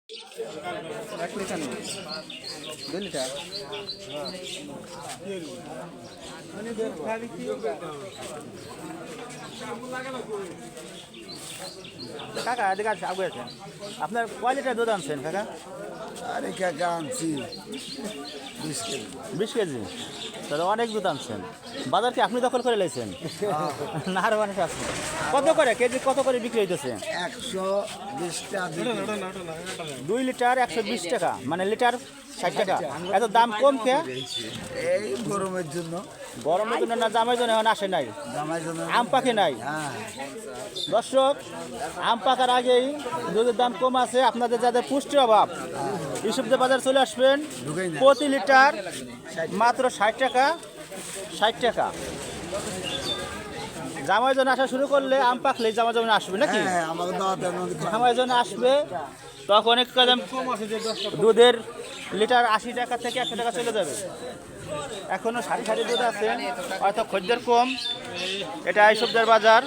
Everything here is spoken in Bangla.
1 লিটার নেই 2 লিটার কাকা এদিকে আগে আছেন আপনার কয় লিটার দুধ আনছেন কাকা? আরে কাকা আনছি 20 কেজি তাহলে অনেক দুধ আনছেন। বাজার কি আপনি দখল করে লাইছেন না আরো মানুষ আছে? কত করে কেজি কত করে বিক্রি হইতেছে? 120 টাকা 2 লিটার 120 টাকা মানে লিটার 60 টাকা। এত দাম কম কে? এই গরমের জন্য। গরমের জন্য না জামাই জন্য এখন আসে নাই? জামাই জন্য আম পাকে নাই। হ্যাঁ দর্শক আম পাকার আগেই দুধের দাম কম আছে। আপনাদের যাদের পুষ্টির অভাব ইসুফদের বাজার চলে আসবেন। প্রতি লিটার মাত্র 60 টাকা 60 টাকা। জামাই জন আসা শুরু করলে আম পাকলেই জামাই জন আসবে নাকি? হ্যাঁ আমাকে দাওয়াত দেন জামাই জন আসবে তখন একটু দাম দুধের লিটার 80 টাকা থেকে 100 টাকা চলে যাবে। এখনো সারি সারি দুধ আছে, হয়তো খদ্দের কম। এটা ইসুফদের বাজার।